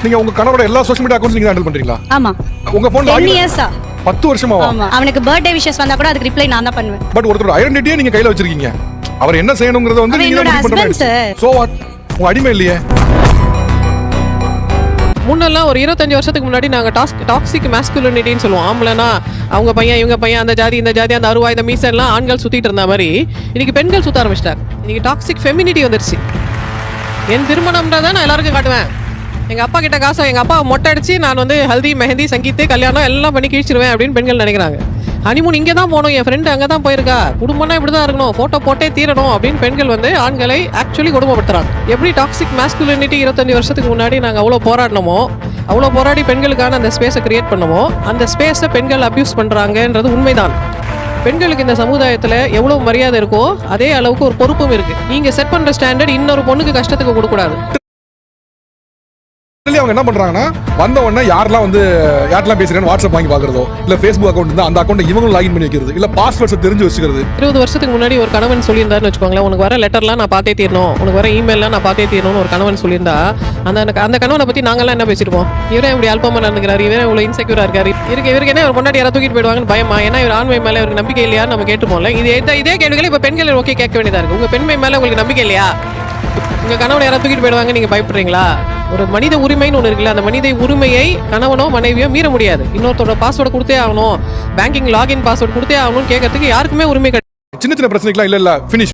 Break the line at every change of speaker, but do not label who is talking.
நீங்க உங்க கணவரோட எல்லா சோஷியல் மீடியா அக்கவுண்ட்ஸ் நீங்க ஹேண்டில் பண்றீங்களா?
ஆமா.
உங்க போன்ல
10 இயர்ஸா
10 வருஷமாவா?
ஆமா. அவனுக்கு பர்த்டே விஷஸ் வந்தா கூட அதுக்கு ரிப்ளை நான் தான் பண்ணுவேன்.
பட் ஒருத்தரோட ஐடென்டிட்டியை நீங்க கையில வச்சிருக்கீங்க. அவர் என்ன செய்யணும்ங்கறத வந்து நீங்க தான் முடிவு பண்றீங்க. So what? உங்க அடிமை இல்லையே.
முன்னெல்லாம் ஒரு 25 வருஷத்துக்கு முன்னாடி நாங்கள் டாக்ஸிக் மேஸ்குலினிட்டின்னு சொல்லுவோம். ஆம்பளைனா அவங்க பையன் இவங்க பையன், அந்த ஜாதி இந்த ஜாதி, அந்த அருவா இந்த மீசெல்லாம் ஆண்கள் சுற்றிட்டு இருந்த மாதிரி இன்னைக்கு பெண்கள் சுற்ற ஆரம்பிச்சிட்டாங்க. இன்னைக்கு டாக்ஸிக் ஃபெமினிட்டி வந்துருச்சு. என் திருமணம்ன்றதை நான் எல்லாருக்கும் காட்டுவேன். எங்கள் அப்பா கிட்ட காசை எங்கள் அப்பா மொட்டை அடிச்சு நான் வந்து ஹல்தி மெஹந்தி சங்கீத்து கல்யாணம் எல்லாம் பண்ணி கிழிச்சிருவேன் அப்படின்னு பெண்கள் நினைக்கிறாங்க. ஹனிமூன் இங்கே தான் போகணும், என் ஃப்ரெண்டு அங்கே தான் போயிருக்கா, குடும்பம்னா இப்படி தான் இருக்கணும், ஃபோட்டோ போட்டே தீரணும் அப்படின்னு பெண்கள் வந்து ஆண்களை ஆக்சுவலி கொடுமைப்படுத்துறாங்க. எப்படி டாக்ஸிக் மேஸ்குலினிட்டி 25 வருஷத்துக்கு முன்னாடி நாங்கள் அவ்வளோ போராடினோமோ, அவ்வளோ போராடி பெண்களுக்கான அந்த ஸ்பேஸை கிரியேட் பண்ணமோ, அந்த ஸ்பேஸை பெண்கள் அப்யூஸ் பண்ணுறாங்கன்றது உண்மைதான். பெண்களுக்கு இந்த சமுதாயத்தில் எவ்வளோ மரியாதை இருக்கோ அதே அளவுக்கு ஒரு பொறுப்பும் இருக்குது. நீங்கள் செட் பண்ணுற ஸ்டாண்டர்ட் இன்னொரு பொண்ணுக்கு கஷ்டத்துக்கு கொடுக்கக்கூடாது.
அவங்க என்ன பண்றாங்கன்னா வந்த உடனே யாரெல்லாம் வந்து யாரெல்லாம் பேசுறாங்க வாட்ஸ்அப் வாங்கி பாக்குறதோ இல்ல Facebook அக்கௌண்ட் இருந்தா அந்த அக்கௌண்ட் இவங்க லாகின் பண்ணி வைக்கிறது இல்ல பாஸ்வேர்ட்ஸ் தெரிஞ்சு வச்சுக்கிறது.
20 வருஷத்துக்கு முன்னாடி ஒரு கணவன் சொல்லியிருந்தாருன்னு வச்சுக்கோங்களேன், உனக்கு வர லெட்டர்லாம் நான் பார்த்தே தீரணும், உனக்கு வர இமெயிலாம் நான் பார்த்தே தீரணும்னு ஒரு கணவன் சொல்லியிருந்தா அந்த கணவனை பத்தி நாங்கெல்லாம் என்ன பேசிருப்போம்? இவரே இப்படி அல்பமா நடந்துக்கிறாரு, இவரே இவ்வளவு இன்செக்யூரா இருக்காரு, இவருக்கு என்ன ஒரு பொண்டாட்டி யாராவது தூக்கிட்டு போயிடுவாங்கன்னு பயமா, ஏன்னா இவர் ஆண்மை மேல இவருக்கு நம்பிக்கை இல்லையா நம்ம கேட்டுப்போம்ல. இதே கேள்விகளை இப்ப பெண்கள் ஓகே கேட்க வேண்டியதா இருக்கு. உங்க பெண்மை மேல உங்களுக்கு நம்பிக்கை இல்லையா? உங்க கணவனை யாராவது தூக்கிட்டு போயிடுவாங்க நீங்க பயப்படுறீங்களா? ஒரு மனித உரிமைன்னு ஒன்று இருக்குல்ல, அந்த மனித உரிமையை கணவனோ மனைவியோ மீற முடியாது. இன்னொருத்தோட பாஸ்வேர்டு கொடுத்தே ஆகணும், பேங்கிங் லாகின் பாஸ்வேர்டு கொடுத்தே ஆகணும்னு கேட்கறதுக்கு யாருக்குமே உரிமை கிடையாது.
சின்ன சின்ன பிரச்சனைக்குலாம் இல்ல ஃபினிஷ்